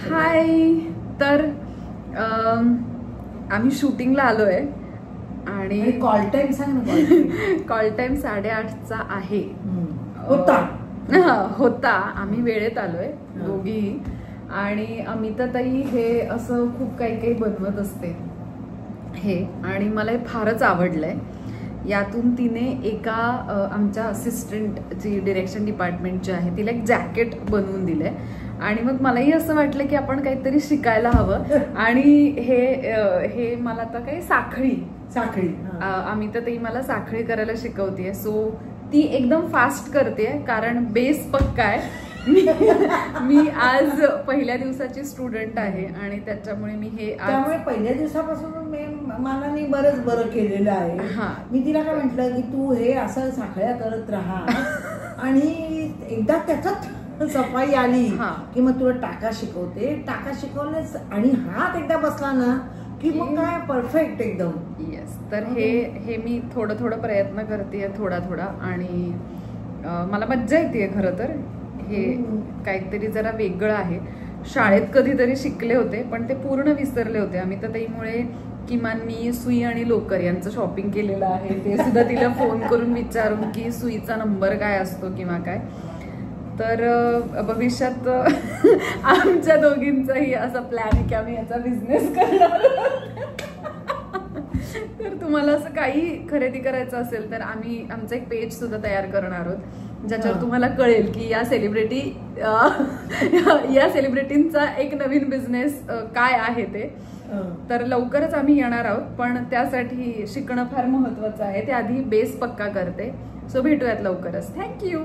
हाय. तर आम्ही शूटिंगला आलोय आणि कॉल टाइम सांग ना. कॉल टाइम 8:30चा आहे. होता होता आम्ही वेळेत आलोय दोघीही. आणि अमिताताई हे असं खूप काही काही बनवत असते हे, आणि मला हे फारच आवडलंय. यातून तिने एका आमच्या असिस्टंट जी डिरेक्शन डिपार्टमेंटची आहे तिला एक जॅकेट बनवून दिलंय. आणि मग मलाही असं वाटलं की आपण काहीतरी शिकायला हवं. आणि हे मला आता काही साखळी अमिताताई मला साखळी करायला शिकवतेय. सो ती एकदम फास्ट करते कारण बेस पक्का आहे. मी आज पहिल्या दिवसाची स्टुडंट आहे आणि त्याच्यामुळे मी हे त्यामुळे पहिल्या दिवसापासून मला बरंच बरं केलेलं आहे. मी तिला काय म्हटलं की तू हे असं साखळ्या करत राहा आणि एकदा त्याच्यात सफाई आली की मग तुला टाका शिकवते. टाका शिकवलेच आणि हात एकदा बसला ना की मग काय परफेक्ट एकदम. येस. तर हे मी थोडं प्रयत्न करते थोडा आणि मला मज्जा येते खरं तर. हे काहीतरी जरा वेगळं आहे. शाळेत कधीतरी शिकले होते पण ते पूर्ण विसरले होते. अमिताताईमुळे किमान मी सुई आणि लोकर यांचं शॉपिंग केलेलं आहे. ते सुद्धा तिला फोन करून विचारून की सुईचा नंबर काय असतो किंवा काय. तर भविष्यात आमच्या दोघींचाही असा प्लॅन आहे की आम्ही याचा बिझनेस करणार. तर तुम्हाला असं काही खरेदी करायचं असेल तर आम्ही आमचं एक पेज सुद्धा तयार करणार आहोत ज्याच्यावर तुम्हाला कळेल की या सेलिब्रिटींचा एक नवीन बिझनेस काय आहे ते. तर लवकरच आम्ही येणार आहोत पण त्यासाठी शिकणं फार महत्वाचं आहे. ते आधी बेस पक्का करते. सो भेटूयात लवकरच. थँक्यू.